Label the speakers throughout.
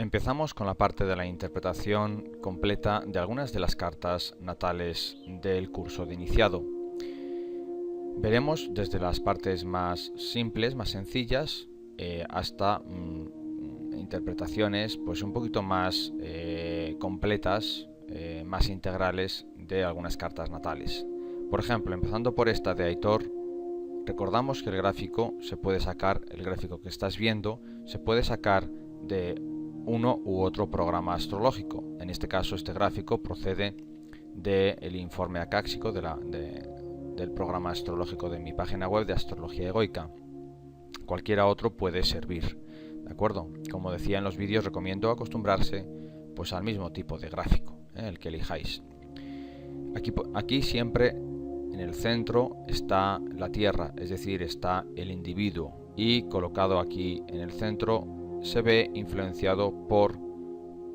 Speaker 1: Empezamos con la parte de la interpretación completa de algunas de las cartas natales del curso de iniciado. Veremos desde las partes más simples, más sencillas, hasta interpretaciones pues un poquito más completas, más integrales de algunas cartas natales. Por ejemplo, empezando por esta de Aitor, recordamos que el gráfico se puede sacar, el gráfico que estás viendo, se puede sacar de uno u otro programa astrológico. En este caso, este gráfico procede del informe acáxico del programa astrológico de mi página web de Astrología Egoica. Cualquiera otro puede servir, ¿de acuerdo? Como decía en los vídeos, recomiendo acostumbrarse pues al mismo tipo de gráfico, el que elijáis. Aquí siempre en el centro está la Tierra, es decir, está el individuo, y colocado aquí en el centro se ve influenciado por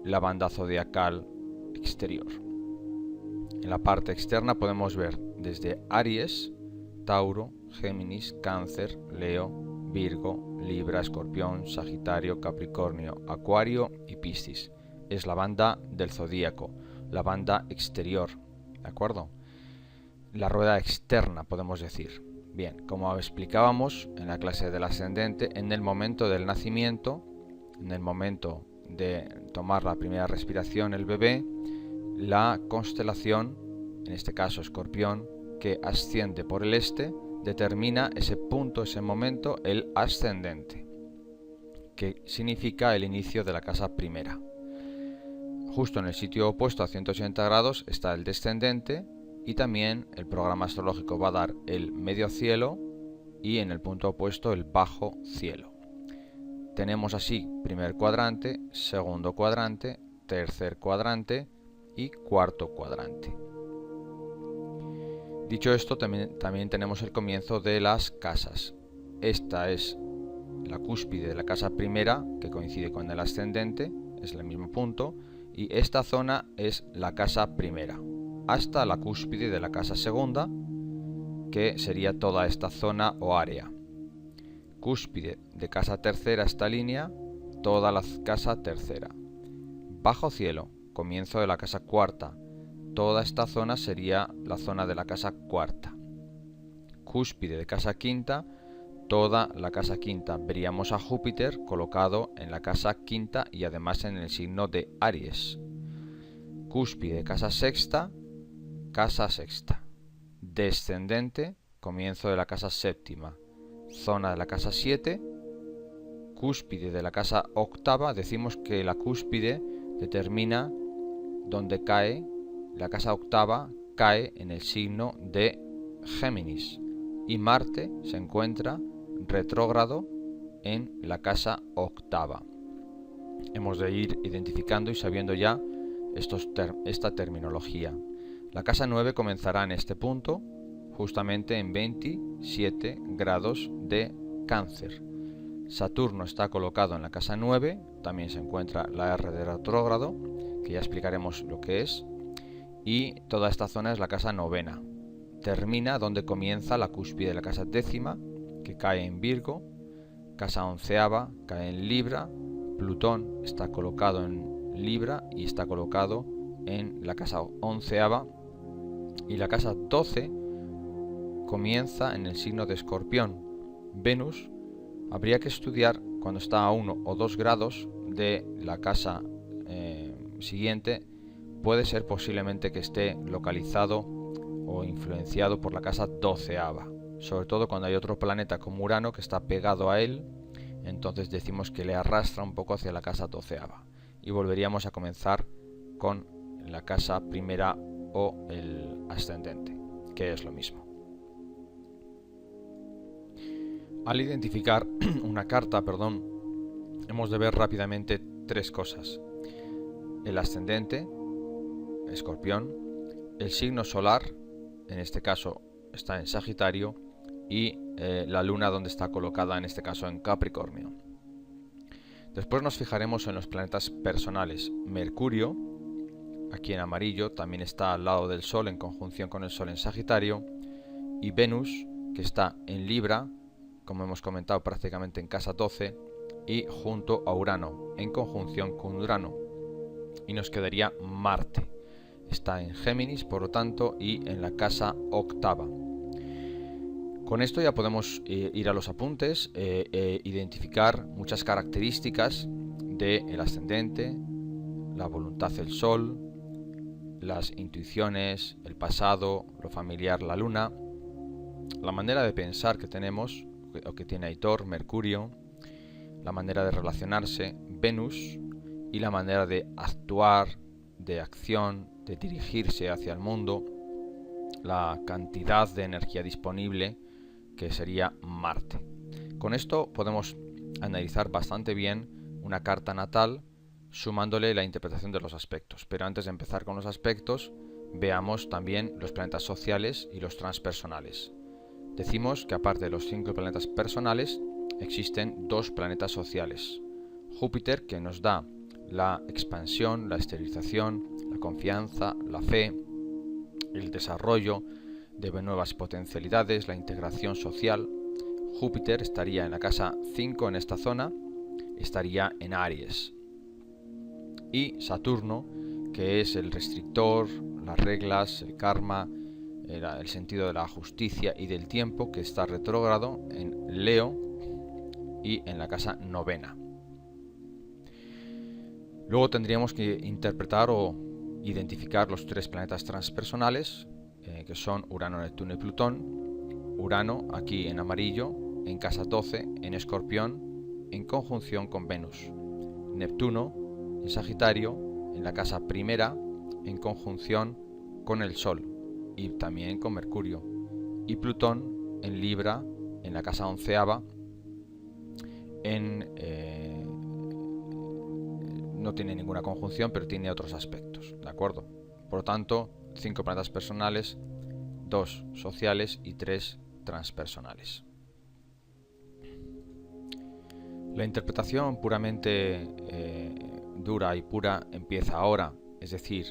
Speaker 1: la banda zodiacal exterior. En la parte externa podemos ver desde Aries, Tauro, Géminis, Cáncer, Leo, Virgo, Libra, Escorpión, Sagitario, Capricornio, Acuario y Piscis. Es la banda del zodíaco, la banda exterior, ¿de acuerdo? La rueda externa, podemos decir. Bien, como explicábamos en la clase del ascendente, en el momento del nacimiento, en el momento de tomar la primera respiración el bebé, la constelación, en este caso Escorpión, que asciende por el este, determina ese punto, ese momento, el ascendente, que significa el inicio de la casa primera. Justo en el sitio opuesto a 180 grados está el descendente, y también el programa astrológico va a dar el medio cielo y en el punto opuesto el bajo cielo. Tenemos así primer cuadrante, segundo cuadrante, tercer cuadrante y cuarto cuadrante. Dicho esto, también tenemos el comienzo de las casas. Esta es la cúspide de la casa primera, que coincide con el ascendente, es el mismo punto, y esta zona es la casa primera, hasta la cúspide de la casa segunda, que sería toda esta zona o área. Cúspide de casa tercera, esta línea, toda la casa tercera. Bajo cielo, comienzo de la casa cuarta, toda esta zona sería la zona de la casa cuarta. Cúspide de casa quinta, toda la casa quinta. Veríamos a Júpiter colocado en la casa quinta y además en el signo de Aries. Cúspide de casa sexta, casa sexta. Descendente, comienzo de la casa séptima. Zona de la casa 7, cúspide de la casa octava. Decimos que la cúspide determina dónde cae, la casa octava cae en el signo de Géminis y Marte se encuentra retrógrado en la casa octava. Hemos de ir identificando y sabiendo ya esta terminología. La casa 9 comenzará en este punto, justamente en 27 grados de Cáncer. Saturno está colocado en la casa 9, también se encuentra la R de retrógrado, que ya explicaremos lo que es, y toda esta zona es la casa novena. Termina donde comienza la cúspide de la casa décima, que cae en Virgo, casa onceava cae en Libra, Plutón está colocado en Libra y está colocado en la casa onceava, y la casa 12 comienza en el signo de Escorpión. Venus habría que estudiar cuando está a 1 o 2 grados de la casa siguiente. Puede ser posiblemente que esté localizado o influenciado por la casa 12ava, sobre todo cuando hay otro planeta como Urano que está pegado a él, entonces decimos que le arrastra un poco hacia la casa 12ava. Y volveríamos a comenzar con la casa primera o el ascendente, que es lo mismo. Al identificar una carta, hemos de ver rápidamente tres cosas: el ascendente, Escorpión, el signo solar, en este caso está en Sagitario, y la luna donde está colocada, en este caso en Capricornio. Después nos fijaremos en los planetas personales. Mercurio, aquí en amarillo, también está al lado del Sol en conjunción con el Sol en Sagitario, y Venus, que está en Libra, como hemos comentado, prácticamente en casa 12, y junto a Urano, en conjunción con Urano. Y nos quedaría Marte. Está en Géminis, por lo tanto, y en la casa 8ª. Con esto ya podemos ir a los apuntes, identificar muchas características del ascendente, la voluntad del Sol, las intuiciones, el pasado, lo familiar, la luna, la manera de pensar que tenemos, o que tiene Aitor, Mercurio, la manera de relacionarse, Venus, y la manera de actuar, de acción, de dirigirse hacia el mundo, la cantidad de energía disponible, que sería Marte. Con esto podemos analizar bastante bien una carta natal, sumándole la interpretación de los aspectos. Pero antes de empezar con los aspectos, veamos también los planetas sociales y los transpersonales. Decimos que aparte de los 5 planetas personales, existen 2 planetas sociales. Júpiter, que nos da la expansión, la esterilización, la confianza, la fe, el desarrollo de nuevas potencialidades, la integración social. Júpiter estaría en la casa 5 en esta zona, estaría en Aries. Y Saturno, que es el restrictor, las reglas, el karma, el sentido de la justicia y del tiempo, que está retrógrado en Leo y en la casa 9ª. Luego tendríamos que interpretar o identificar los 3 planetas transpersonales, que son Urano, Neptuno y Plutón. Urano, aquí en amarillo, en casa 12, en Escorpión, en conjunción con Venus. Neptuno, en Sagitario, en la casa 1ª, en conjunción con el Sol y también con Mercurio. Y Plutón, en Libra, en la casa 11ª, no tiene ninguna conjunción, pero tiene otros aspectos, ¿de acuerdo? Por lo tanto, 5 planetas personales, 2 sociales y 3 transpersonales. La interpretación puramente dura y pura empieza ahora, es decir,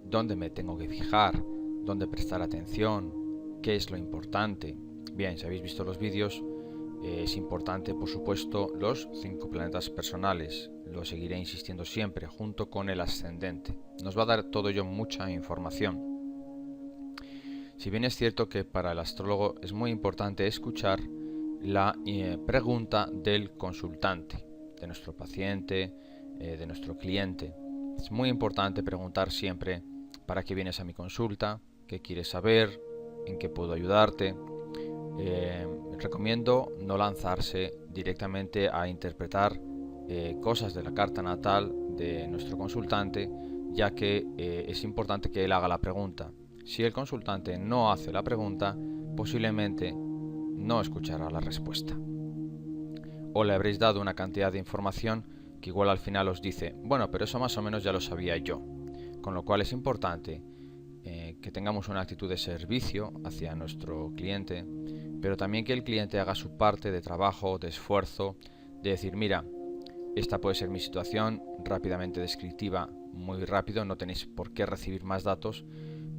Speaker 1: dónde me tengo que fijar, dónde prestar atención, qué es lo importante. Bien, si habéis visto los vídeos, es importante, por supuesto, los 5 planetas personales. Lo seguiré insistiendo siempre, junto con el ascendente. Nos va a dar todo ello mucha información. Si bien es cierto que para el astrólogo es muy importante escuchar la pregunta del consultante, de nuestro paciente, de nuestro cliente. Es muy importante preguntar siempre: ¿para qué vienes a mi consulta? ¿Qué quieres saber? ¿En qué puedo ayudarte? Recomiendo no lanzarse directamente a interpretar cosas de la carta natal de nuestro consultante, ya que es importante que él haga la pregunta. Si el consultante no hace la pregunta, posiblemente no escuchará la respuesta. O le habréis dado una cantidad de información que igual al final os dice: bueno, pero eso más o menos ya lo sabía yo. Con lo cual es importante que tengamos una actitud de servicio hacia nuestro cliente, pero también que el cliente haga su parte de trabajo, de esfuerzo, de decir: mira, esta puede ser mi situación, rápidamente descriptiva, muy rápido, no tenéis por qué recibir más datos,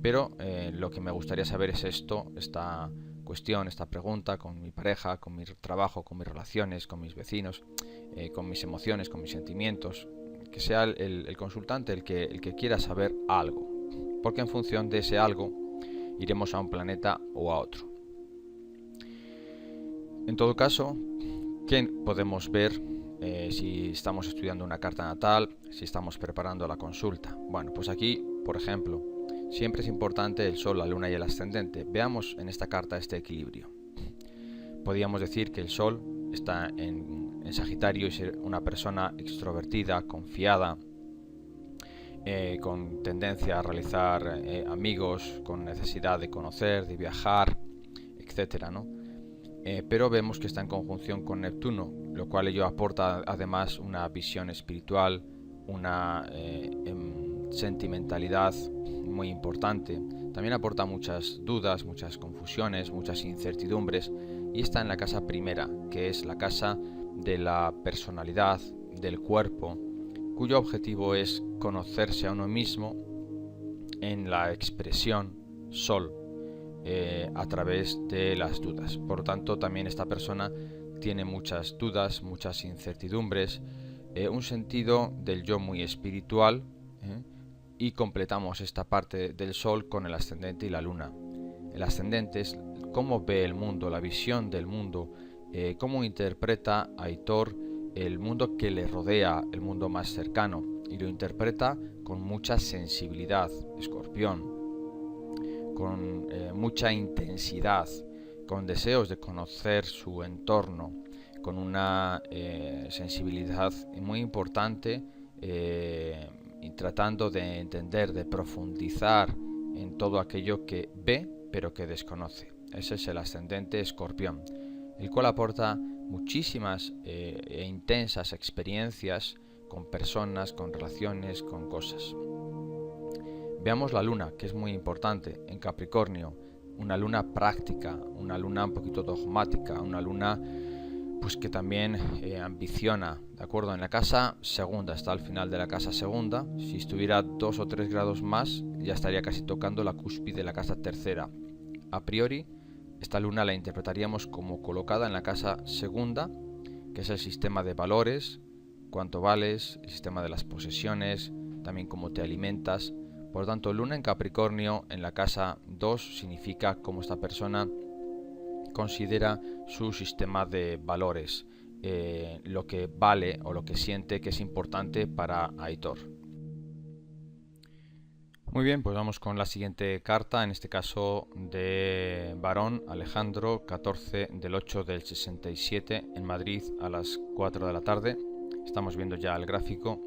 Speaker 1: pero lo que me gustaría saber es esto, esta cuestión, esta pregunta, con mi pareja, con mi trabajo, con mis relaciones, con mis vecinos, con mis emociones, con mis sentimientos. Que sea el consultante el que quiera saber algo, porque en función de ese algo iremos a un planeta o a otro. En todo caso, ¿qué podemos ver si estamos estudiando una carta natal, si estamos preparando la consulta? Bueno, pues aquí, por ejemplo, siempre es importante el Sol, la Luna y el ascendente. Veamos en esta carta este equilibrio. Podríamos decir que el Sol está en Sagitario y ser una persona extrovertida, confiada, con tendencia a realizar amigos, con necesidad de conocer, de viajar, etcétera, ¿no? Pero vemos que está en conjunción con Neptuno, lo cual ello aporta además una visión espiritual, una sentimentalidad muy importante. También aporta muchas dudas, muchas confusiones, muchas incertidumbres, y está en la casa primera, que es la casa de la personalidad, del cuerpo, cuyo objetivo es conocerse a uno mismo en la expresión Sol, a través de las dudas. Por lo tanto, también esta persona tiene muchas dudas, muchas incertidumbres, un sentido del yo muy espiritual, y completamos esta parte del Sol con el ascendente y la Luna. El ascendente es cómo ve el mundo, la visión del mundo, cómo interpreta Aitor el mundo que le rodea, el mundo más cercano, y lo interpreta con mucha sensibilidad, Escorpión, con mucha intensidad, con deseos de conocer su entorno, con una sensibilidad muy importante, y tratando de entender, de profundizar en todo aquello que ve pero que desconoce. Ese es el ascendente Escorpión, el cual aporta muchísimas e intensas experiencias con personas, con relaciones, con cosas. Veamos la luna, que es muy importante en Capricornio, una luna práctica, una luna un poquito dogmática, una luna pues que también ambiciona, ¿de acuerdo? En la casa segunda, está al final de la casa segunda. Si estuviera 2 o 3 grados más, ya estaría casi tocando la cúspide de la casa tercera. A priori, esta luna la interpretaríamos como colocada en la casa segunda, que es el sistema de valores, cuánto vales, el sistema de las posesiones, también cómo te alimentas. Por lo tanto, luna en Capricornio en la casa 2 significa cómo esta persona considera su sistema de valores, lo que vale o lo que siente que es importante para Aitor. Muy bien, pues vamos con la siguiente carta, en este caso de varón Alejandro, 14 del 8 del 67, en Madrid a las 4 de la tarde. Estamos viendo ya el gráfico.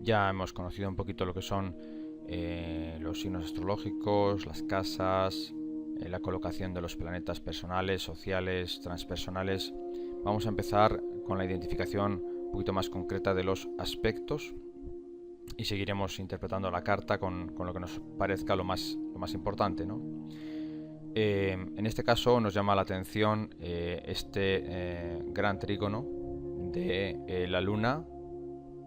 Speaker 1: Ya hemos conocido un poquito lo que son los signos astrológicos, las casas, la colocación de los planetas personales, sociales, transpersonales. Vamos a empezar con la identificación un poquito más concreta de los aspectos y seguiremos interpretando la carta con lo que nos parezca lo más importante, ¿no? En este caso nos llama la atención este gran trígono de la Luna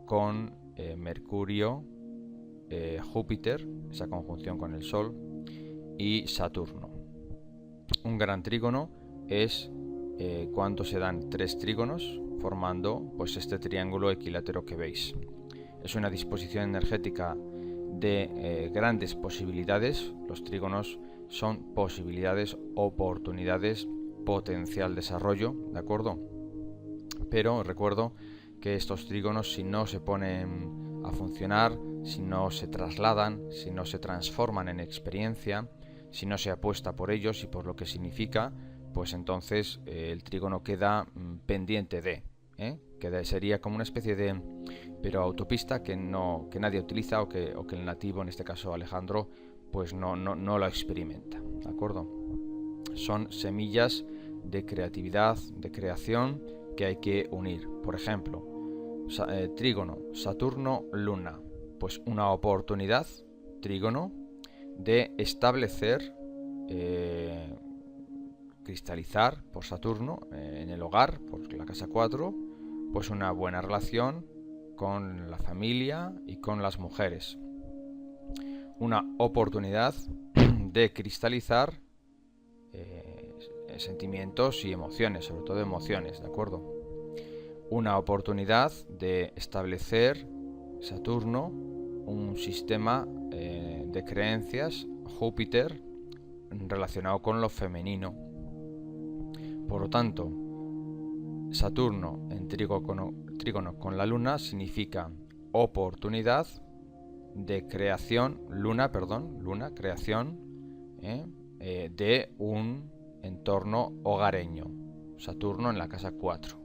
Speaker 1: con Mercurio, Júpiter, esa conjunción con el Sol, y Saturno. Un gran trígono es cuando se dan 3 trígonos formando pues este triángulo equilátero que veis. Es una disposición energética de grandes posibilidades. Los trígonos son posibilidades, oportunidades, potencial desarrollo, ¿de acuerdo? Pero recuerdo que estos trígonos, si no se ponen a funcionar, si no se trasladan, si no se transforman en experiencia, si no se apuesta por ellos y por lo que significa, pues entonces el trígono queda pendiente de, que sería como una especie de autopista que nadie utiliza o que el nativo, en este caso Alejandro, pues no lo experimenta, ¿de acuerdo? Son semillas de creatividad, de creación que hay que unir. Por ejemplo, trígono Saturno-Luna, pues una oportunidad, trígono, de establecer, cristalizar por Saturno en el hogar, por la casa 4, pues una buena relación con la familia y con las mujeres. Una oportunidad de cristalizar sentimientos y emociones, sobre todo emociones, ¿de acuerdo? Una oportunidad de establecer Saturno un sistema de creencias, Júpiter, relacionado con lo femenino. Por lo tanto, Saturno en trígono con la Luna significa oportunidad de creación, creación de un entorno hogareño. Saturno en la casa 4.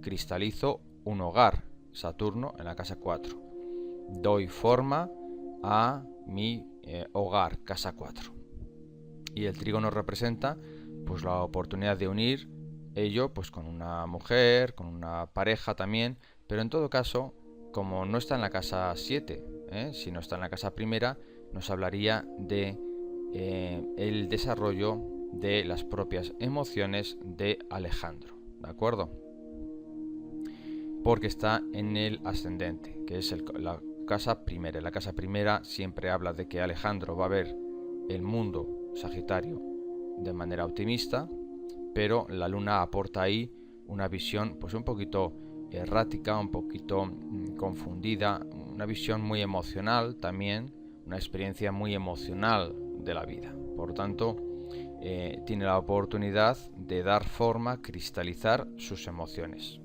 Speaker 1: Cristalizo un hogar, Saturno en la casa 4. doy forma a mi hogar, casa 4. Y el trígono representa pues la oportunidad de unir ello pues con una mujer, con una pareja también, pero en todo caso, como no está en la casa 7, sino está en la casa primera, nos hablaría de el desarrollo de las propias emociones de Alejandro, ¿de acuerdo? Porque está en el ascendente, que es la casa primera. La casa primera siempre habla de que Alejandro va a ver el mundo Sagitario de manera optimista, pero la luna aporta ahí una visión pues un poquito errática, un poquito confundida, una visión muy emocional también, una experiencia muy emocional de la vida. Por tanto, tiene la oportunidad de dar forma, cristalizar sus emociones.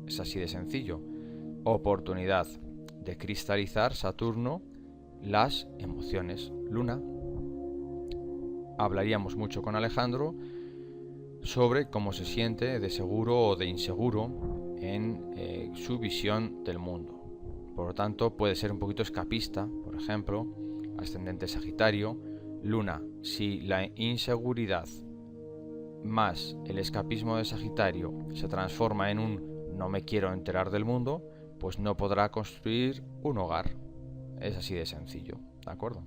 Speaker 1: Es así de sencillo. Oportunidad de cristalizar Saturno las emociones. Luna. Hablaríamos mucho con Alejandro sobre cómo se siente de seguro o de inseguro en su visión del mundo. Por lo tanto, puede ser un poquito escapista, por ejemplo, ascendente Sagitario. Luna, si la inseguridad más el escapismo de Sagitario se transforma en un no me quiero enterar del mundo, pues no podrá construir un hogar. Es así de sencillo, ¿de acuerdo?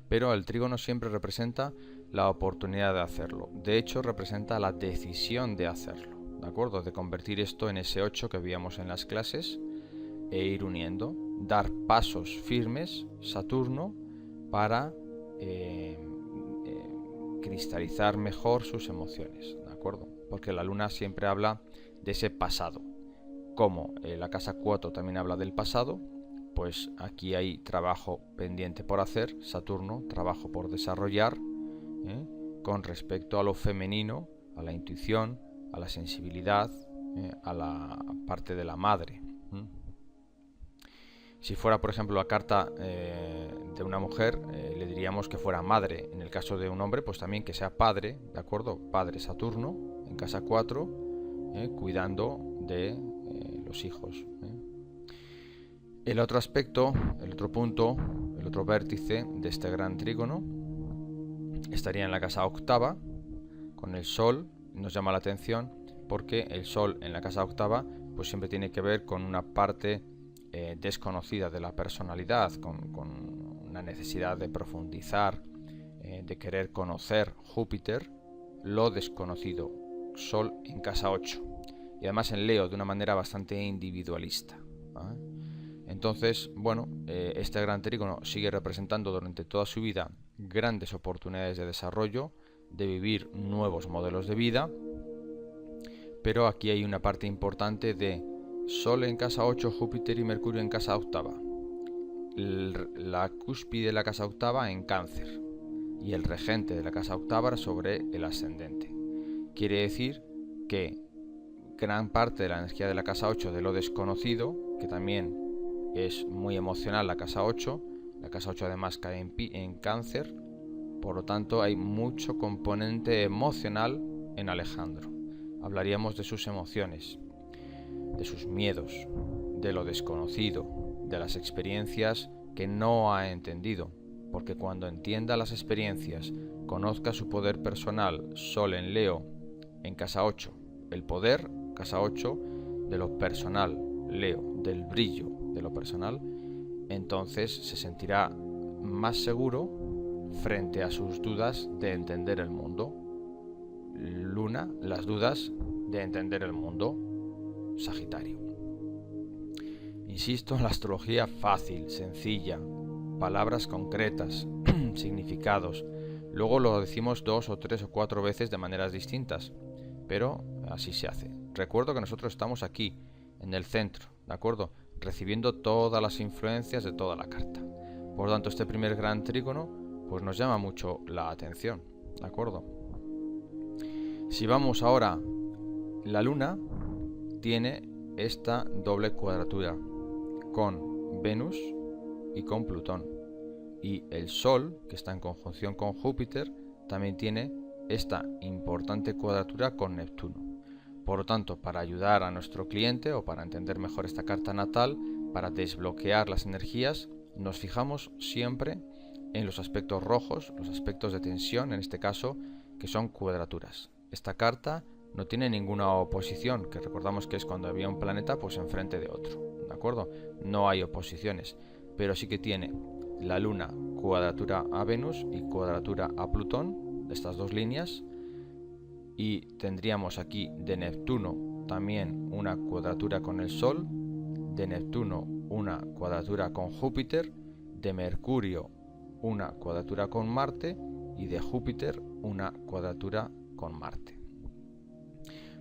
Speaker 1: Pero el trígono siempre representa la oportunidad de hacerlo. De hecho, representa la decisión de hacerlo, ¿de acuerdo? De convertir esto en ese 8 que veíamos en las clases e ir uniendo, dar pasos firmes, Saturno, para cristalizar mejor sus emociones, ¿de acuerdo? Porque la luna siempre habla de ese pasado. Como la casa 4 también habla del pasado, pues aquí hay trabajo pendiente por hacer, Saturno, trabajo por desarrollar, con respecto a lo femenino, a la intuición, a la sensibilidad, a la parte de la madre. Si fuera, por ejemplo, la carta de una mujer, le diríamos que fuera madre. En el caso de un hombre, pues también que sea padre, ¿de acuerdo? Padre Saturno, en casa 4, cuidando de los hijos. El otro aspecto, el otro punto, el otro vértice de este gran trígono estaría en la casa 8, con el Sol. Nos llama la atención porque el Sol en la casa 8 pues siempre tiene que ver con una parte desconocida de la personalidad, con una necesidad de profundizar, de querer conocer Júpiter, lo desconocido. Sol en casa 8 y además en Leo de una manera bastante individualista, ¿vale? Entonces, bueno, este gran trígono sigue representando durante toda su vida grandes oportunidades de desarrollo, de vivir nuevos modelos de vida, pero aquí hay una parte importante de Sol en casa 8, Júpiter y Mercurio en casa 8, la cúspide de la casa 8 en Cáncer y el regente de la casa 8 sobre el ascendente. Quiere decir que gran parte de la energía de la casa 8 de lo desconocido, que también es muy emocional la casa 8 además cae en Cáncer, por lo tanto hay mucho componente emocional en Alejandro. Hablaríamos de sus emociones, de sus miedos, de lo desconocido, de las experiencias que no ha entendido, porque cuando entienda las experiencias, conozca su poder personal, Sol en Leo, en casa 8, el poder, casa 8, de lo personal, Leo, del brillo de lo personal, entonces se sentirá más seguro frente a sus dudas de entender el mundo. Luna, las dudas de entender el mundo, Sagitario. Insisto, la astrología fácil, sencilla, palabras concretas, significados. Luego lo decimos 2 o 3 o 4 veces de maneras distintas, pero así se hace. Recuerdo que nosotros estamos aquí, en el centro, ¿de acuerdo? Recibiendo todas las influencias de toda la carta. Por lo tanto, este primer gran trígono pues nos llama mucho la atención, ¿de acuerdo? Si vamos ahora, la luna tiene esta doble cuadratura con Venus y con Plutón, y el Sol, que está en conjunción con Júpiter, también tiene esta importante cuadratura con Neptuno. Por lo tanto, para ayudar a nuestro cliente o para entender mejor esta carta natal, para desbloquear las energías, nos fijamos siempre en los aspectos rojos, los aspectos de tensión, en este caso, que son cuadraturas. Esta carta no tiene ninguna oposición, que recordamos que es cuando había un planeta pues enfrente de otro, ¿de acuerdo? No hay oposiciones, pero sí que tiene la Luna cuadratura a Venus y cuadratura a Plutón, de estas dos líneas, y tendríamos aquí de Neptuno también una cuadratura con el Sol, de Neptuno una cuadratura con Júpiter, de Mercurio una cuadratura con Marte y de Júpiter una cuadratura con Marte.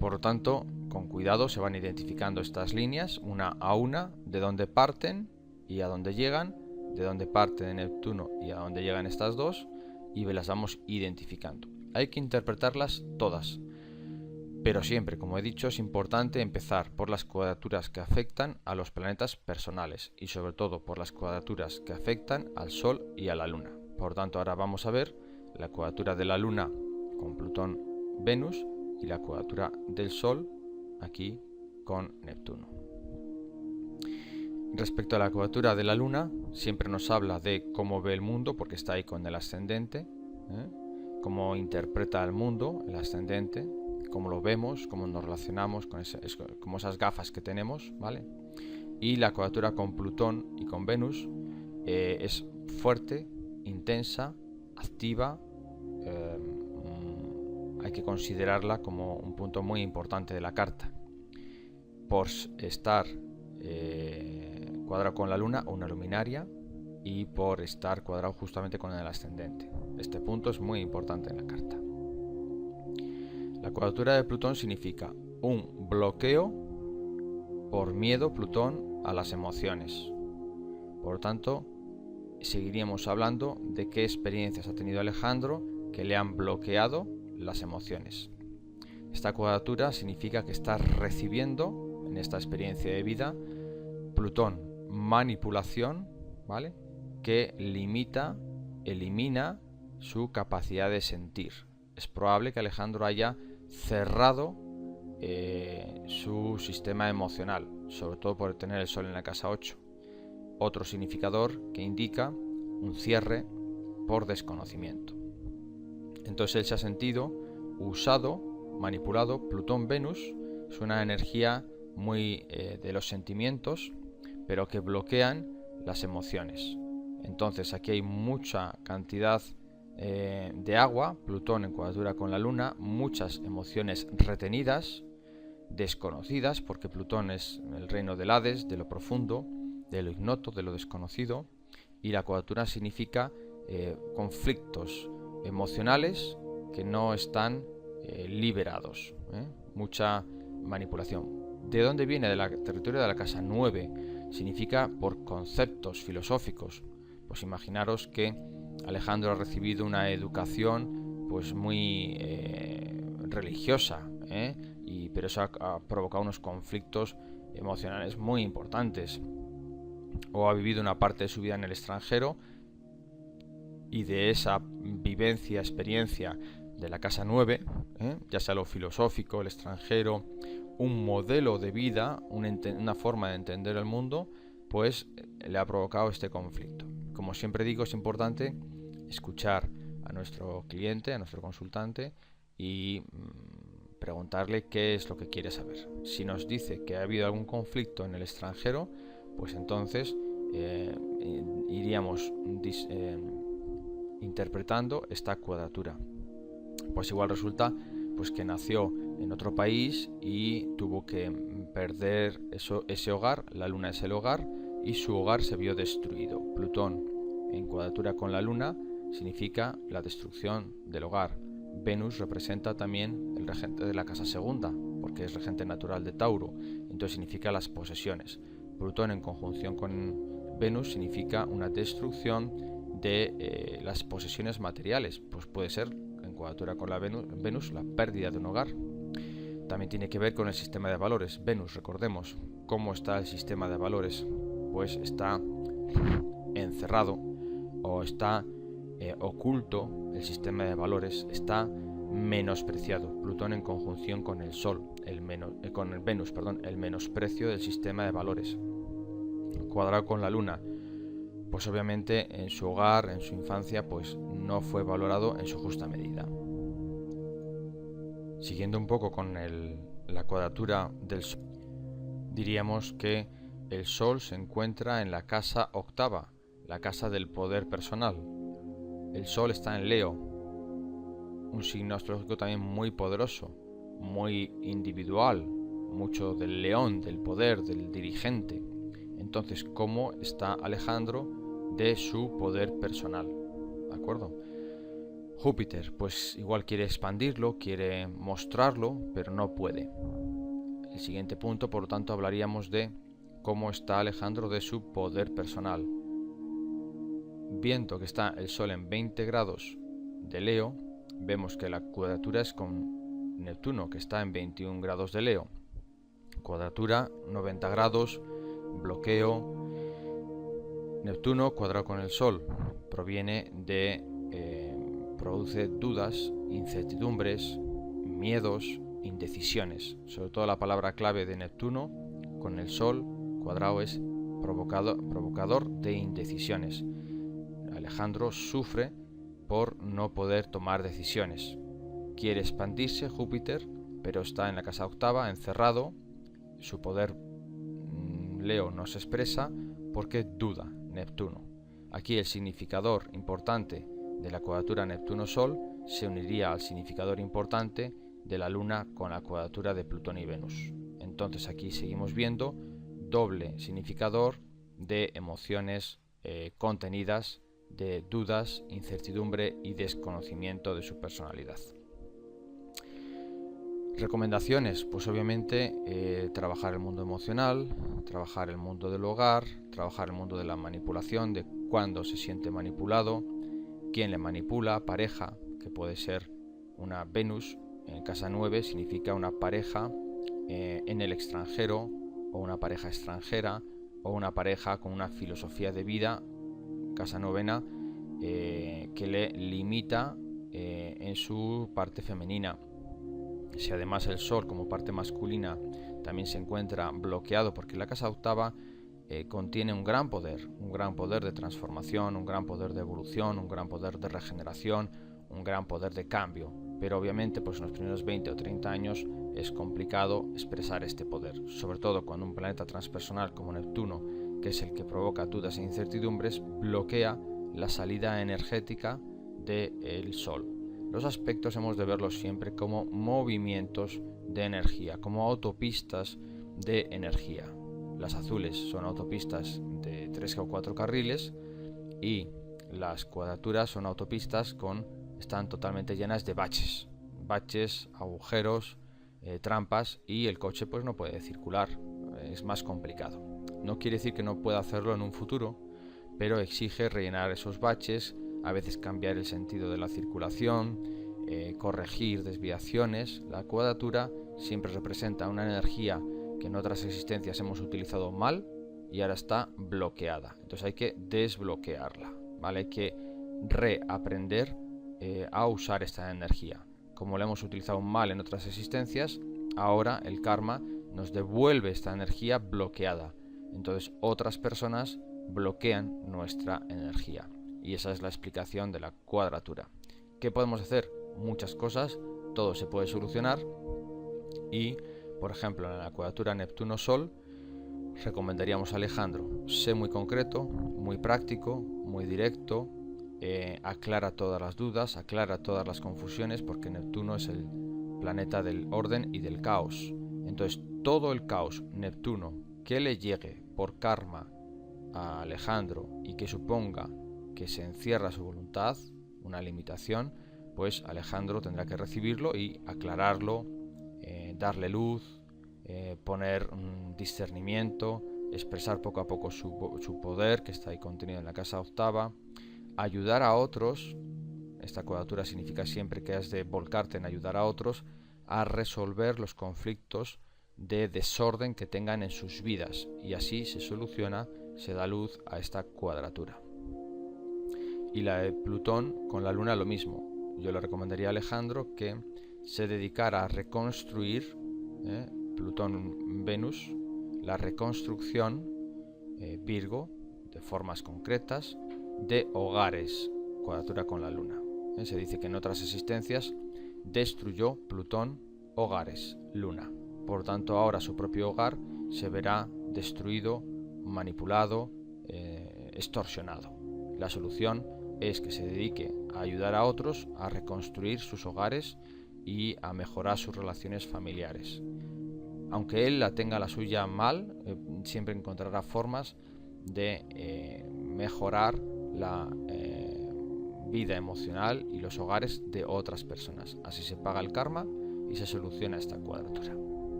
Speaker 1: Por lo tanto, con cuidado se van identificando estas líneas una a una, de dónde parten y a dónde llegan, de dónde parte de Neptuno y a dónde llegan estas dos, y las vamos identificando. Hay que interpretarlas todas, pero siempre, como he dicho, es importante empezar por las cuadraturas que afectan a los planetas personales y sobre todo por las cuadraturas que afectan al Sol y a la Luna. Por tanto, ahora vamos a ver la cuadratura de la Luna con Plutón-Venus y la cuadratura del Sol aquí con Neptuno. Respecto a la cuadratura de la Luna, siempre nos habla de cómo ve el mundo, porque está ahí con el ascendente, cómo interpreta el mundo, el ascendente, cómo lo vemos, cómo nos relacionamos con como esas gafas que tenemos, ¿vale? Y la cuadratura con Plutón y con Venus es fuerte, intensa, activa, hay que considerarla como un punto muy importante de la carta. Por estar cuadrado con la Luna, una luminaria, y por estar cuadrado justamente con el ascendente. Este punto es muy importante en la carta. La cuadratura de Plutón significa un bloqueo por miedo, Plutón, a las emociones. Por lo tanto, seguiríamos hablando de qué experiencias ha tenido Alejandro que le han bloqueado las emociones. Esta cuadratura significa que está recibiendo en esta experiencia de vida Plutón, manipulación, ¿vale?, que elimina su capacidad de sentir. Es probable que Alejandro haya cerrado su sistema emocional, sobre todo por tener el Sol en la casa 8. Otro significador que indica un cierre por desconocimiento. Entonces él se ha sentido usado, manipulado. Plutón-Venus es una energía muy de los sentimientos, pero que bloquean las emociones. Entonces aquí hay mucha cantidad de agua, Plutón en cuadratura con la Luna, muchas emociones retenidas, desconocidas, porque Plutón es el reino del Hades, de lo profundo, de lo ignoto, de lo desconocido, y la cuadratura significa conflictos emocionales que no están liberados, mucha manipulación. ¿De dónde viene? Del territorio de la casa 9, significa por conceptos filosóficos. Pues imaginaros que Alejandro ha recibido una educación pues muy religiosa, pero eso ha provocado unos conflictos emocionales muy importantes, o ha vivido una parte de su vida en el extranjero y de esa vivencia, experiencia de la casa 9, ya sea lo filosófico, el extranjero, un modelo de vida, una forma de entender el mundo, pues le ha provocado este conflicto. Como siempre digo, es importante escuchar a nuestro cliente, a nuestro consultante, y preguntarle qué es lo que quiere saber. Si nos dice que ha habido algún conflicto en el extranjero, pues entonces iríamos interpretando esta cuadratura. Pues igual resulta pues que nació en otro país y tuvo que perder ese hogar, la Luna es el hogar, y su hogar se vio destruido. Plutón en cuadratura con la Luna significa la destrucción del hogar. Venus representa también el regente de la casa segunda, porque es regente natural de Tauro, entonces significa las posesiones. Plutón en conjunción con Venus significa una destrucción de las posesiones materiales, pues puede ser en cuadratura con la Venus la pérdida de un hogar. También tiene que ver con el sistema de valores. Venus, recordemos, ¿cómo está el sistema de valores? Pues está encerrado o está oculto el sistema de valores, está menospreciado. Plutón en conjunción con el Sol, con el Venus, el menosprecio del sistema de valores. cuadrado con la Luna, pues obviamente en su hogar, en su infancia, pues no fue valorado en su justa medida. Siguiendo un poco con la cuadratura del Sol, diríamos que el Sol se encuentra en la casa octava, la casa del poder personal. El Sol está en Leo, un signo astrológico también muy poderoso, muy individual, mucho del león, del poder, del dirigente. Entonces, ¿cómo está Alejandro de su poder personal? ¿De acuerdo? Júpiter, pues igual quiere expandirlo, quiere mostrarlo, pero no puede. El siguiente punto, por lo tanto, hablaríamos de cómo está Alejandro de su poder personal. Viendo que está el Sol en 20 grados de Leo, vemos que la cuadratura es con Neptuno, que está en 21 grados de Leo. Cuadratura, 90 grados, bloqueo. Neptuno cuadrado con el Sol proviene de... produce dudas, incertidumbres, miedos, indecisiones. Sobre todo la palabra clave de Neptuno con el Sol cuadrado es provocador de indecisiones. Alejandro sufre por no poder tomar decisiones. Quiere expandirse Júpiter, pero está en la casa octava, encerrado. Su poder Leo no se expresa porque duda Neptuno. Aquí el significador importante de la cuadratura Neptuno-Sol se uniría al significador importante de la Luna con la cuadratura de Plutón y Venus. Entonces aquí seguimos viendo doble significador de emociones contenidas, de dudas, incertidumbre y desconocimiento de su personalidad. Recomendaciones, pues obviamente trabajar el mundo emocional, trabajar el mundo del hogar, trabajar el mundo de la manipulación, de cuándo se siente manipulado, quién le manipula, pareja, que puede ser una Venus en casa 9, significa una pareja en el extranjero, o una pareja extranjera, o una pareja con una filosofía de vida, casa novena, que le limita en su parte femenina. Si además el Sol como parte masculina también se encuentra bloqueado, porque la casa octava contiene un gran poder de transformación, un gran poder de evolución, un gran poder de regeneración, un gran poder de cambio, pero obviamente pues en los primeros 20 o 30 años es complicado expresar este poder, sobre todo cuando un planeta transpersonal como Neptuno, que es el que provoca dudas e incertidumbres, bloquea la salida energética del Sol. Los aspectos hemos de verlos siempre como movimientos de energía, como autopistas de energía. Las azules son autopistas de 3 o 4 carriles y las cuadraturas son autopistas están totalmente llenas de baches, agujeros, trampas, y el coche pues no puede circular, es más complicado. No quiere decir que no pueda hacerlo en un futuro, pero exige rellenar esos baches, a veces cambiar el sentido de la circulación, corregir desviaciones. La cuadratura siempre representa una energía que en otras existencias hemos utilizado mal y ahora está bloqueada. Entonces hay que desbloquearla, ¿vale? Hay que reaprender a usar esta energía. Como la hemos utilizado mal en otras existencias, ahora el karma nos devuelve esta energía bloqueada. Entonces otras personas bloquean nuestra energía. Y esa es la explicación de la cuadratura. ¿Qué podemos hacer? Muchas cosas, todo se puede solucionar. Y, por ejemplo, en la cuadratura Neptuno-Sol, recomendaríamos a Alejandro: sé muy concreto, muy práctico, muy directo, aclara todas las dudas, aclara todas las confusiones, porque Neptuno es el planeta del orden y del caos. Entonces, todo el caos Neptuno que le llegue por karma a Alejandro y que suponga que se encierra su voluntad, una limitación, pues Alejandro tendrá que recibirlo y aclararlo, darle luz, poner un discernimiento, expresar poco a poco su poder, que está ahí contenido en la casa octava, ayudar a otros. Esta cuadratura significa siempre que has de volcarte en ayudar a otros a resolver los conflictos de desorden que tengan en sus vidas, y así se soluciona, se da luz a esta cuadratura. Y la de Plutón con la Luna lo mismo. Yo le recomendaría a Alejandro que se dedicara a reconstruir Plutón-Venus, la reconstrucción Virgo, de formas concretas, de hogares, cuadratura con la luna. Se dice que en otras existencias destruyó Plutón hogares, luna. Por tanto, ahora su propio hogar se verá destruido, manipulado, extorsionado. La solución es que se dedique a ayudar a otros a reconstruir sus hogares y a mejorar sus relaciones familiares. Aunque él tenga la suya mal, siempre encontrará formas de mejorar la vida emocional y los hogares de otras personas. Así se paga el karma y se soluciona esta cuadratura.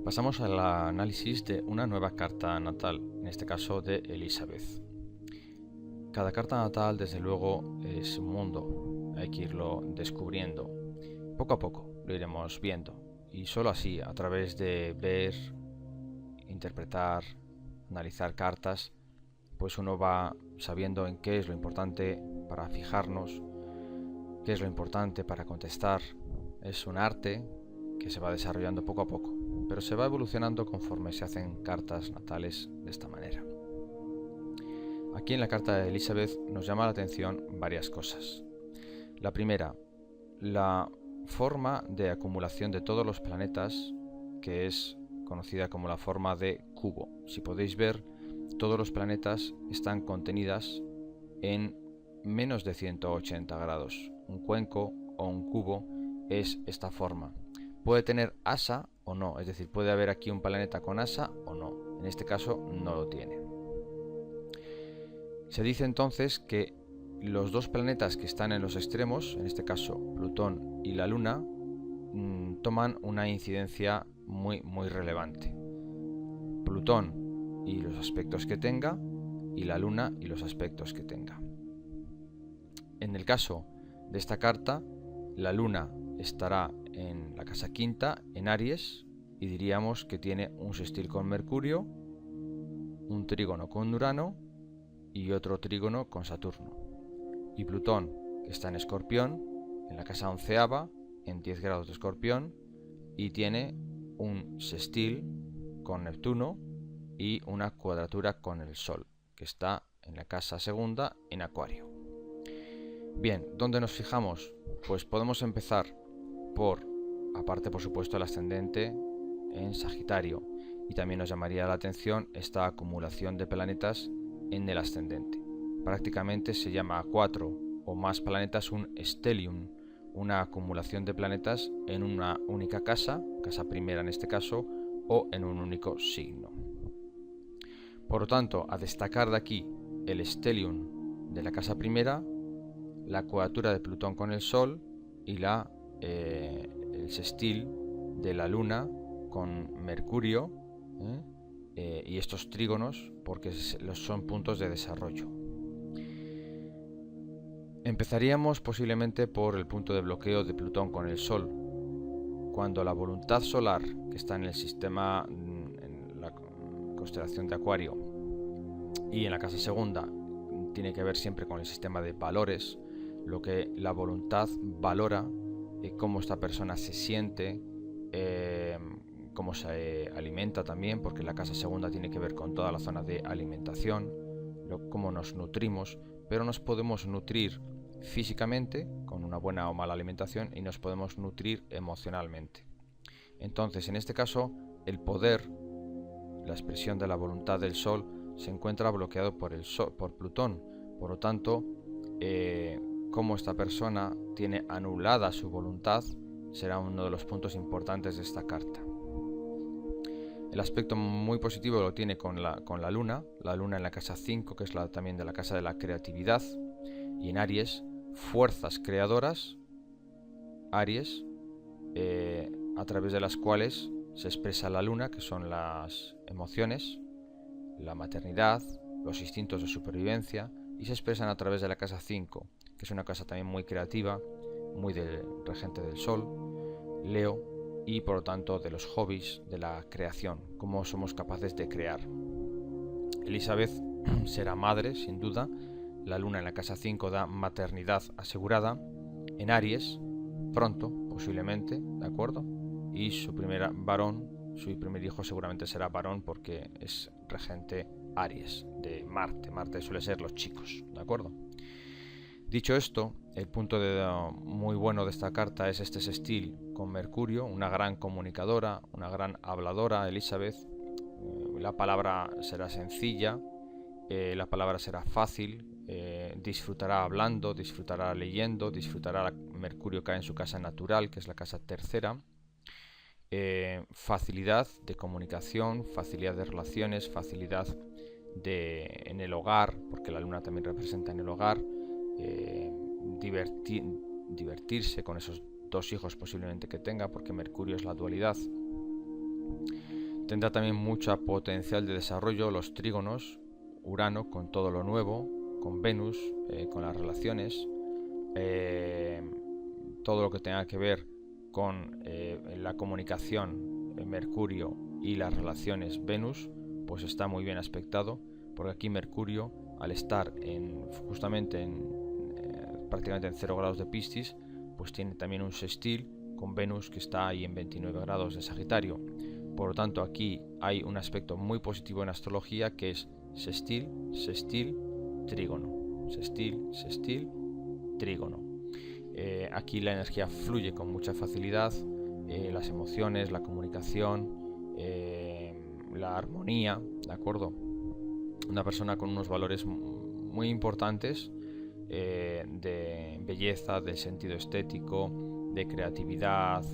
Speaker 1: Pasamos al análisis de una nueva carta natal, en este caso de Elizabeth. Cada carta natal, desde luego, es un mundo, hay que irlo descubriendo. Poco a poco lo iremos viendo, y solo así, a través de ver, interpretar, analizar cartas, pues uno va sabiendo en qué es lo importante para fijarnos, qué es lo importante para contestar. Es un arte que se va desarrollando poco a poco, pero se va evolucionando conforme se hacen cartas natales de esta manera. Aquí en la carta de Elizabeth nos llama la atención varias cosas. La primera, la forma de acumulación de todos los planetas, que es conocida como la forma de cubo. Si podéis ver, todos los planetas están contenidas en menos de 180 grados. Un cuenco o un cubo es esta forma. Puede tener asa o no, es decir, puede haber aquí un planeta con asa o no. En este caso no lo tiene. Se dice entonces que los dos planetas que están en los extremos, en este caso Plutón y la Luna, toman una incidencia muy relevante. Plutón y los aspectos que tenga, y la Luna y los aspectos que tenga. En el caso de esta carta, la Luna estará en la casa quinta, en Aries, y diríamos que tiene un sextil con Mercurio, un trígono con Urano y otro trígono con Saturno. Y Plutón, que está en Escorpión, en la casa onceava, en 10 grados de Escorpión, y tiene un sextil con Neptuno y una cuadratura con el Sol, que está en la casa segunda, en Acuario. Bien, ¿dónde nos fijamos? Pues podemos empezar por, aparte por supuesto el ascendente, en Sagitario, y también nos llamaría la atención esta acumulación de planetas en el ascendente. Prácticamente se llama a 4 o más planetas un stellium, una acumulación de planetas en una única casa, casa primera en este caso, o en un único signo. Por lo tanto, a destacar de aquí el stellium de la casa primera, la cuadratura de Plutón con el Sol y el sextil de la Luna con Mercurio, y estos trígonos, porque son puntos de desarrollo. Empezaríamos posiblemente por el punto de bloqueo de Plutón con el Sol. Cuando la voluntad solar, que está en el sistema, en la constelación de Acuario, y en la casa segunda, tiene que ver siempre con el sistema de valores, lo que la voluntad valora, cómo esta persona se siente, cómo se alimenta también, porque la casa segunda tiene que ver con toda la zona de alimentación, cómo nos nutrimos, pero nos podemos nutrir físicamente con una buena o mala alimentación y nos podemos nutrir emocionalmente. Entonces, en este caso, el poder, la expresión de la voluntad del Sol, se encuentra bloqueado por Plutón. Por lo tanto, como esta persona tiene anulada su voluntad, será uno de los puntos importantes de esta carta. El aspecto muy positivo lo tiene con la Luna en la casa 5, que es también de la casa de la creatividad, y en Aries, fuerzas creadoras, Aries, a través de las cuales se expresa la Luna, que son las emociones, la maternidad, los instintos de supervivencia, y se expresan a través de la casa 5, que es una casa también muy creativa, muy del regente del Sol, Leo, y por lo tanto de los hobbies, de la creación, cómo somos capaces de crear. Elizabeth será madre, sin duda. La Luna en la casa 5 da maternidad asegurada. En Aries, pronto, posiblemente, ¿de acuerdo? Y su primer varón, su primer hijo seguramente será varón porque es regente Aries de Marte. Marte suele ser los chicos, ¿de acuerdo? Dicho esto, el punto muy bueno de esta carta es este sextil con Mercurio, una gran comunicadora, una gran habladora, Elizabeth. La palabra será sencilla, la palabra será fácil, disfrutará hablando, disfrutará leyendo, disfrutará. Mercurio cae en su casa natural, que es la casa tercera. Facilidad de comunicación, facilidad de relaciones, facilidad en el hogar, porque la luna también representa en el hogar. Divertirse con esos dos hijos posiblemente que tenga, porque Mercurio es la dualidad. Tendrá también mucha potencial de desarrollo los trígonos, Urano con todo lo nuevo, con Venus, con las relaciones, todo lo que tenga que ver con la comunicación, Mercurio, y las relaciones, Venus, pues está muy bien aspectado, porque aquí Mercurio, al estar justamente prácticamente en 0 grados de Piscis, pues tiene también un sextil con Venus que está ahí en 29 grados de Sagitario. Por lo tanto, aquí hay un aspecto muy positivo en astrología, que es sextil, sextil, trígono. Sextil, sextil, trígono. Aquí la energía fluye con mucha facilidad, las emociones, la comunicación, la armonía, ¿de acuerdo? Una persona con unos valores muy importantes, de belleza, de sentido estético, de creatividad.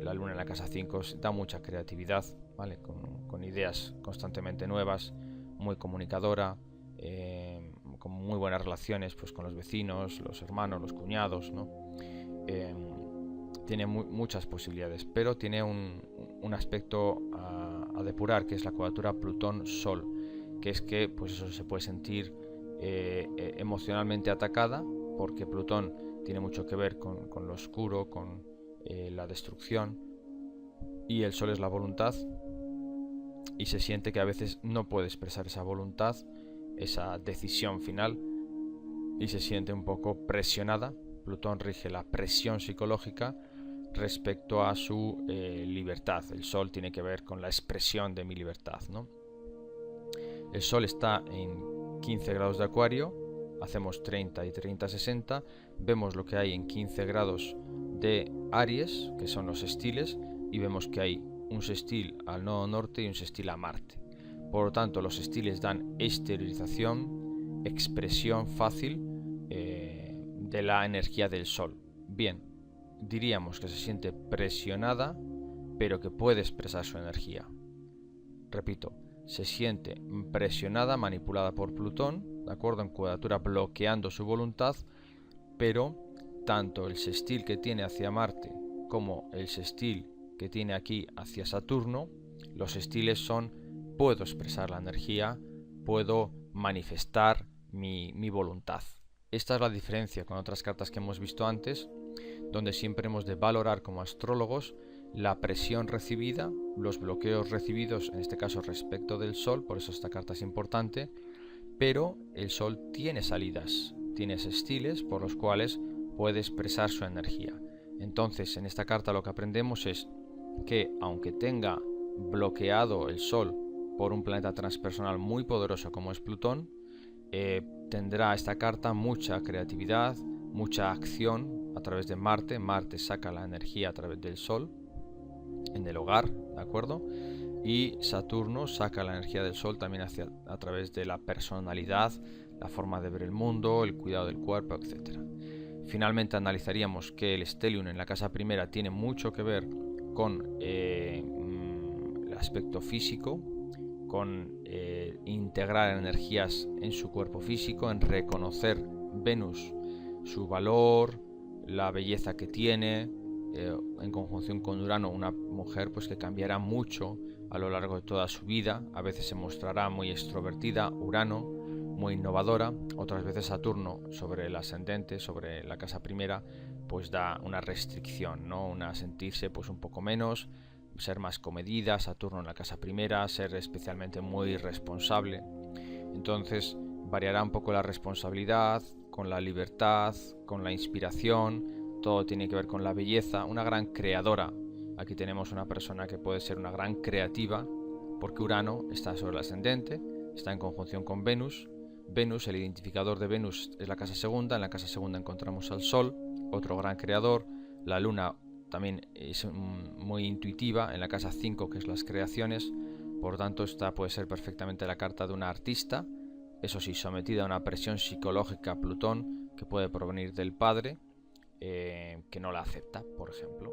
Speaker 1: La luna en la casa 5 da mucha creatividad, ¿vale? Con ideas constantemente nuevas, muy comunicadora, con muy buenas relaciones pues con los vecinos, los hermanos, los cuñados, ¿no? Tiene muchas posibilidades, pero tiene un aspecto a depurar, que es la cuadratura Plutón-Sol, que es que pues eso, se puede sentir emocionalmente atacada, porque Plutón tiene mucho que ver con lo oscuro, con la destrucción, y el Sol es la voluntad, y se siente que a veces no puede expresar esa voluntad, esa decisión final, y se siente un poco presionada. Plutón rige la presión psicológica respecto a su libertad. El Sol tiene que ver con la expresión de mi libertad, ¿no? El Sol está en 15 grados de Acuario, hacemos 30 y 30-60, vemos lo que hay en 15 grados de Aries, que son los sextiles, y vemos que hay un sextil al nodo norte y un sextil a Marte. Por lo tanto, los sextiles dan exteriorización, expresión fácil de la energía del Sol. Bien, diríamos que se siente presionada, pero que puede expresar su energía. Repito, se siente presionada, manipulada por Plutón, ¿de acuerdo? En cuadratura bloqueando su voluntad, pero tanto el sextil que tiene hacia Marte como el sextil que tiene aquí hacia Saturno, los sextiles son: puedo expresar la energía, puedo manifestar mi voluntad. Esta es la diferencia con otras cartas que hemos visto antes, donde siempre hemos de valorar como astrólogos la presión recibida, los bloqueos recibidos, en este caso respecto del Sol, por eso esta carta es importante, pero el Sol tiene salidas, tiene sextiles por los cuales puede expresar su energía. Entonces, en esta carta lo que aprendemos es que, aunque tenga bloqueado el Sol por un planeta transpersonal muy poderoso como es Plutón, tendrá esta carta mucha creatividad, mucha acción a través de Marte. Marte saca la energía a través del Sol en el hogar, ¿de acuerdo? Y Saturno saca la energía del Sol también a través de la personalidad, la forma de ver el mundo, el cuidado del cuerpo, etc. Finalmente analizaríamos que el stellium en la casa primera tiene mucho que ver con el aspecto físico, con integrar energías en su cuerpo físico, en reconocer Venus, su valor, la belleza que tiene, en conjunción con Urano, una mujer pues que cambiará mucho a lo largo de toda su vida. A veces se mostrará muy extrovertida, Urano, muy innovadora, otras veces Saturno sobre el ascendente, sobre la casa primera, pues da una restricción, ¿no? Una sentirse pues un poco menos, ser más comedida. Saturno en la casa primera, ser especialmente muy responsable. Entonces variará un poco la responsabilidad con la libertad, con la inspiración. Todo tiene que ver con la belleza, una gran creadora aquí tenemos una persona que puede ser una gran creativa, porque Urano está sobre el ascendente, está en conjunción con Venus. Venus, el identificador de Venus es la casa segunda, en la casa segunda encontramos al Sol, otro gran creador. La Luna también es muy intuitiva, en la casa 5, que es las creaciones. Por lo tanto, esta puede ser perfectamente la carta de una artista, eso sí, sometida a una presión psicológica Plutón, que puede provenir del padre, que no la acepta, por ejemplo.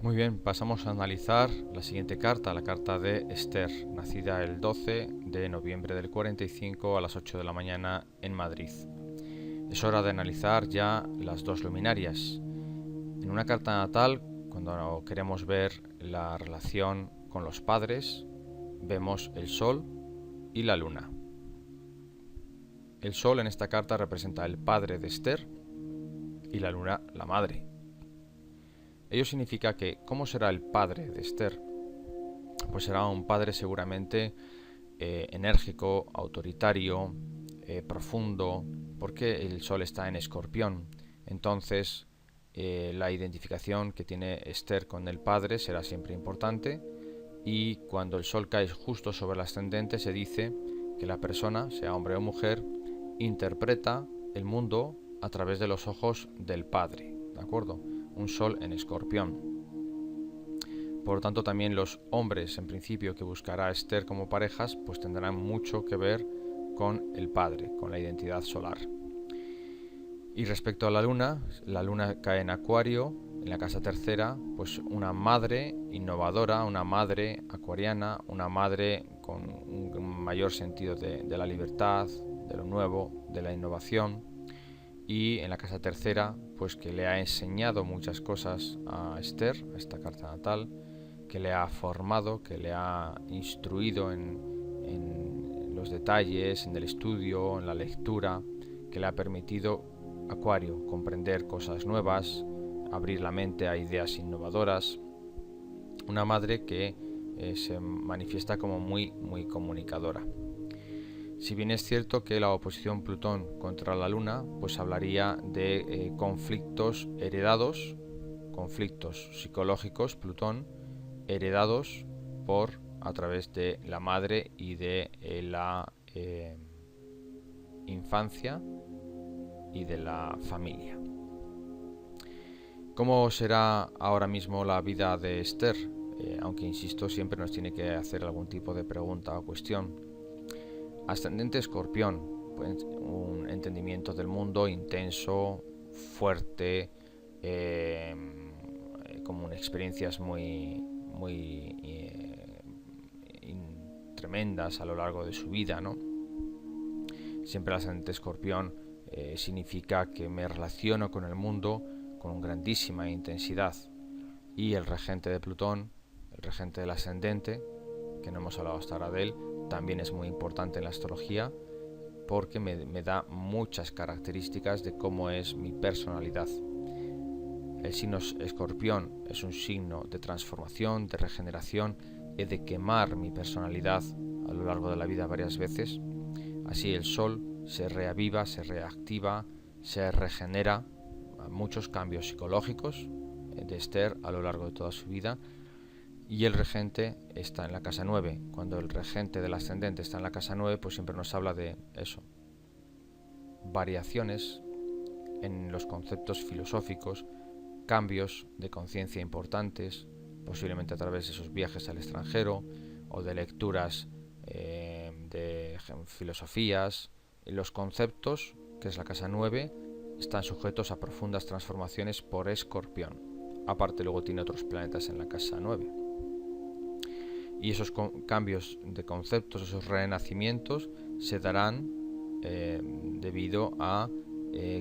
Speaker 1: Muy bien, pasamos a analizar la siguiente carta, la carta de Esther, nacida el 12 de noviembre del 45 a las 8 de la mañana en Madrid. Es hora de analizar ya las dos luminarias. En una carta natal, cuando queremos ver la relación con los padres, vemos el Sol y la Luna. El Sol en esta carta representa el padre de Esther y la Luna la madre. Ello significa que, ¿cómo será el padre de Esther? Pues será un padre seguramente enérgico, autoritario, profundo, porque el Sol está en Escorpión. Entonces, la identificación que tiene Esther con el padre será siempre importante, y cuando el Sol cae justo sobre el ascendente se dice que la persona, sea hombre o mujer, interpreta el mundo a través de los ojos del padre, ¿de acuerdo? Un Sol en Escorpión. Por lo tanto, también los hombres, en principio, que buscará Esther como parejas, pues tendrán mucho que ver con el padre, con la identidad solar. Y respecto a la Luna cae en Acuario, en la casa tercera, pues una madre innovadora, una madre acuariana, una madre con un mayor sentido de la libertad, de lo nuevo, de la innovación. Y en la casa tercera, pues que le ha enseñado muchas cosas a Esther, a esta carta natal, que le ha formado, que le ha instruido en los detalles, en el estudio, en la lectura, que le ha permitido, Acuario, comprender cosas nuevas, abrir la mente a ideas innovadoras. Una madre que se manifiesta como muy comunicadora. Si bien es cierto que la oposición Plutón contra la Luna pues hablaría de conflictos heredados, conflictos psicológicos, Plutón, heredados a través de la madre y de la infancia y de la familia. ¿Cómo será ahora mismo la vida de Esther? Aunque insisto, siempre nos tiene que hacer algún tipo de pregunta o cuestión. Ascendente Escorpión, pues un entendimiento del mundo intenso, fuerte, con experiencias muy tremendas a lo largo de su vida, ¿no? Siempre el ascendente Escorpión significa que me relaciono con el mundo con grandísima intensidad, y el regente de Plutón, el regente del ascendente, que no hemos hablado hasta ahora de él, también es muy importante en la astrología porque me da muchas características de cómo es mi personalidad. El signo Escorpión es un signo de transformación, de regeneración y de quemar mi personalidad a lo largo de la vida varias veces. Así el Sol se reaviva, se reactiva, se regenera. Muchos cambios psicológicos de Esther a lo largo de toda su vida. Y el regente está en la casa 9. Cuando el regente del ascendente está en la casa 9, pues siempre nos habla de eso. Variaciones en los conceptos filosóficos, cambios de conciencia importantes, posiblemente a través de esos viajes al extranjero o de lecturas de filosofías. Los conceptos, que es la casa 9, están sujetos a profundas transformaciones por Escorpión. Aparte, luego tiene otros planetas en la casa 9. Y esos cambios de conceptos, esos renacimientos, se darán debido a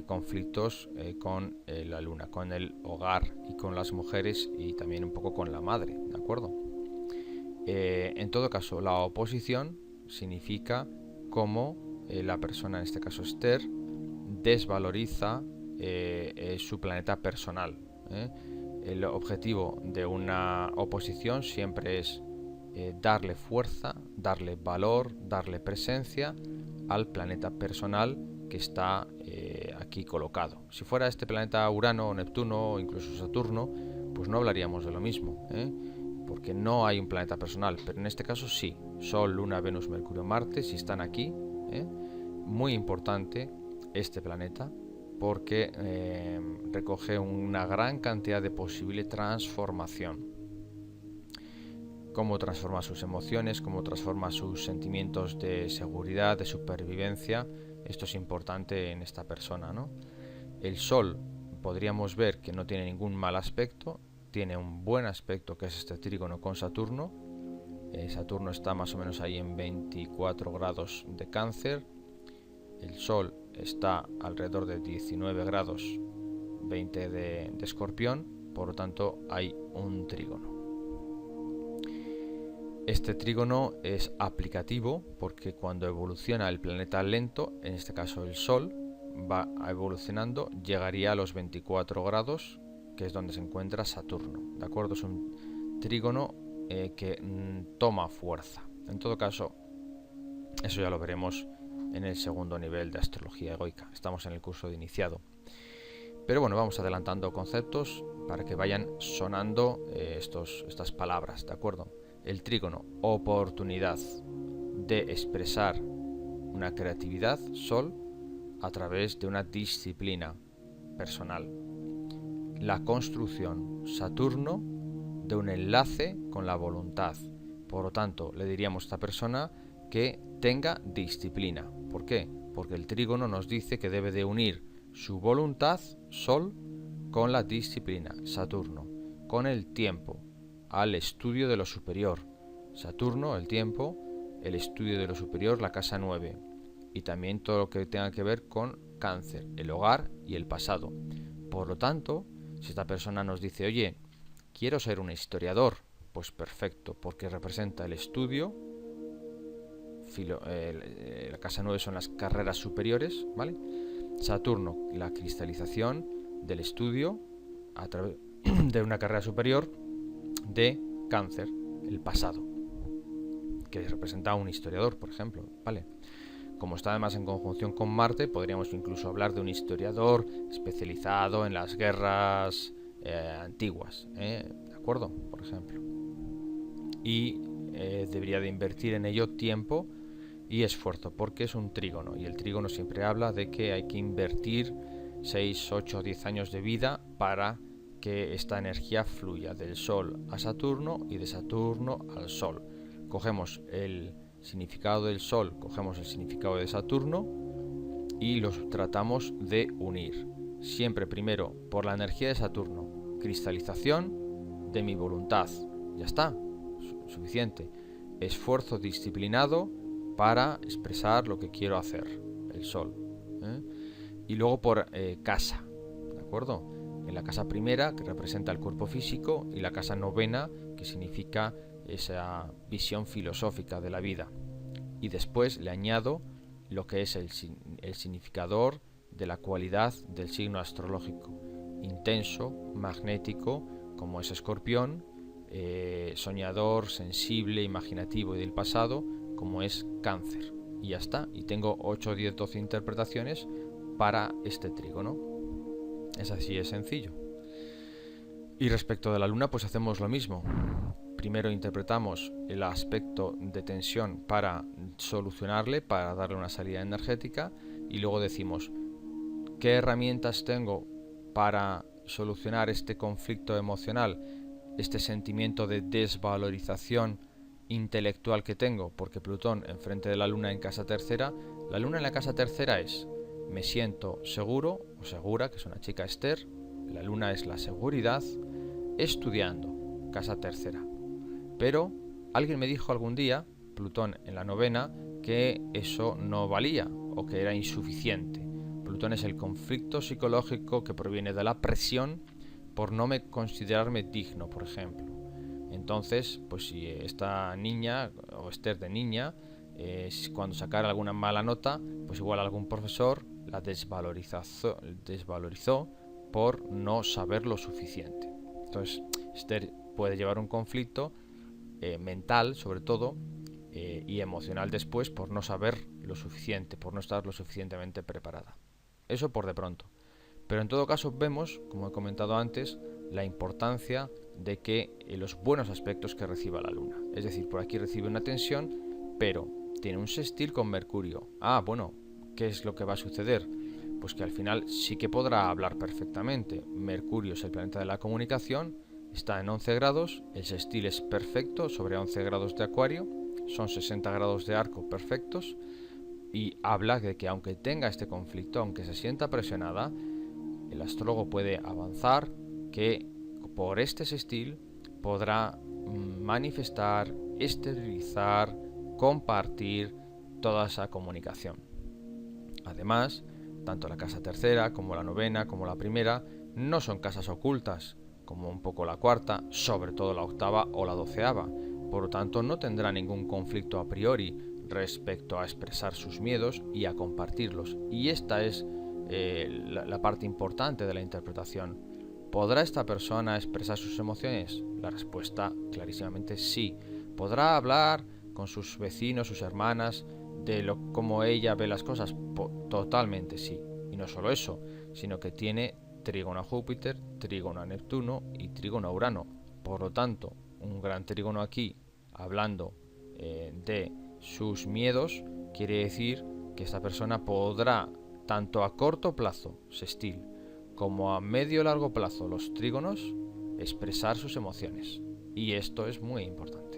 Speaker 1: conflictos con la Luna, con el hogar y con las mujeres, y también un poco con la madre, ¿de acuerdo? En todo caso, la oposición significa cómo la persona, en este caso Esther, desvaloriza su planeta personal. El objetivo de una oposición siempre es darle fuerza, darle valor, darle presencia al planeta personal que está aquí colocado. Si fuera este planeta Urano, Neptuno o incluso Saturno, pues no hablaríamos de lo mismo, porque no hay un planeta personal, pero en este caso sí. Sol, Luna, Venus, Mercurio, Marte, si están aquí, muy importante este planeta, porque recoge una gran cantidad de posible transformación. Cómo transforma sus emociones, cómo transforma sus sentimientos de seguridad, de supervivencia. Esto es importante en esta persona, ¿no? El Sol podríamos ver que no tiene ningún mal aspecto, tiene un buen aspecto, que es este trígono con Saturno. Saturno está más o menos ahí en 24 grados de Cáncer. El Sol está alrededor de 19 grados 20 de Escorpión, por lo tanto hay un trígono. Este trígono es aplicativo porque cuando evoluciona el planeta lento, en este caso el Sol, va evolucionando, llegaría a los 24 grados, que es donde se encuentra Saturno. ¿De acuerdo? Es un trígono que toma fuerza. En todo caso, eso ya lo veremos en el segundo nivel de astrología egoica. Estamos en el curso de iniciado. Pero bueno, vamos adelantando conceptos para que vayan sonando estas palabras, ¿de acuerdo? El trígono, oportunidad de expresar una creatividad, Sol, a través de una disciplina personal. La construcción, Saturno, de un enlace con la voluntad. Por lo tanto, le diríamos a esta persona que tenga disciplina. ¿Por qué? Porque el trígono nos dice que debe de unir su voluntad, Sol, con la disciplina, Saturno, con el tiempo, al estudio de lo superior. Saturno, el tiempo, el estudio de lo superior, la casa 9. Y también todo lo que tenga que ver con Cáncer, el hogar y el pasado. Por lo tanto, si esta persona nos dice, oye, quiero ser un historiador, pues perfecto, porque representa el estudio. La casa 9 son las carreras superiores, ¿vale? Saturno, la cristalización del estudio a través de una carrera superior de Cáncer, el pasado, que representa a un historiador, por ejemplo, ¿vale? Como está además en conjunción con Marte, podríamos incluso hablar de un historiador especializado en las guerras antiguas, ¿de acuerdo? Por ejemplo. Y debería de invertir en ello tiempo y esfuerzo, porque es un trígono, y el trígono siempre habla de que hay que invertir 6, 8, 10 años de vida para que esta energía fluya del Sol a Saturno y de Saturno al Sol. Cogemos el significado del Sol, cogemos el significado de Saturno y los tratamos de unir. Siempre primero por la energía de Saturno, cristalización de mi voluntad. Ya está, suficiente. Esfuerzo disciplinado para expresar lo que quiero hacer, el Sol. Y luego por casa, ¿de acuerdo? En la casa primera, que representa el cuerpo físico, y la casa novena, que significa esa visión filosófica de la vida. Y después le añado lo que es el significador de la cualidad del signo astrológico. Intenso, magnético, como es Escorpión, soñador, sensible, imaginativo y del pasado, como es Cáncer. Y ya está. Y tengo 8, 10, 12 interpretaciones para este trígono. Es así de sencillo. Y respecto de la Luna, pues hacemos lo mismo. Primero interpretamos el aspecto de tensión para solucionarle, para darle una salida energética, y luego decimos qué herramientas tengo para solucionar este conflicto emocional, este sentimiento de desvalorización intelectual que tengo, porque Plutón enfrente de la Luna en casa tercera. La Luna en la casa tercera es me siento seguro o segura, que es una chica Esther. La Luna es la seguridad, estudiando, casa tercera. Pero alguien me dijo algún día, Plutón en la novena, que eso no valía o que era insuficiente. Plutón es el conflicto psicológico que proviene de la presión por no considerarme digno, por ejemplo. Entonces, pues si esta niña, o Esther de niña, cuando sacara alguna mala nota, pues igual algún profesor la desvalorizó por no saber lo suficiente. Entonces, Esther puede llevar un conflicto mental, sobre todo, y emocional después, por no saber lo suficiente, por no estar lo suficientemente preparada. Eso por de pronto. Pero en todo caso vemos, como he comentado antes, la importancia de que los buenos aspectos que reciba la Luna. Es decir, por aquí recibe una tensión, pero tiene un sextil con Mercurio. Bueno, ¿qué es lo que va a suceder? Pues que al final sí que podrá hablar perfectamente. Mercurio es el planeta de la comunicación, está en 11 grados, el sextil es perfecto sobre 11 grados de Acuario, son 60 grados de arco perfectos, y habla de que aunque tenga este conflicto, aunque se sienta presionada, el astrólogo puede avanzar que por este sextil podrá manifestar, esterilizar, compartir toda esa comunicación. Además, tanto la casa tercera como la novena como la primera no son casas ocultas, como un poco la cuarta, sobre todo la octava o la doceava. Por lo tanto, no tendrá ningún conflicto a priori respecto a expresar sus miedos y a compartirlos. Y esta es la parte importante de la interpretación. ¿Podrá esta persona expresar sus emociones? La respuesta clarísimamente sí. ¿Podrá hablar con sus vecinos, sus hermanas, de cómo ella ve las cosas? Totalmente sí. Y no solo eso, sino que tiene trígono a Júpiter, trígono a Neptuno y trígono a Urano. Por lo tanto, un gran trígono aquí, hablando de sus miedos, quiere decir que esta persona podrá, tanto a corto plazo, sextil, como a medio largo plazo, los trígonos, expresar sus emociones. Y esto es muy importante.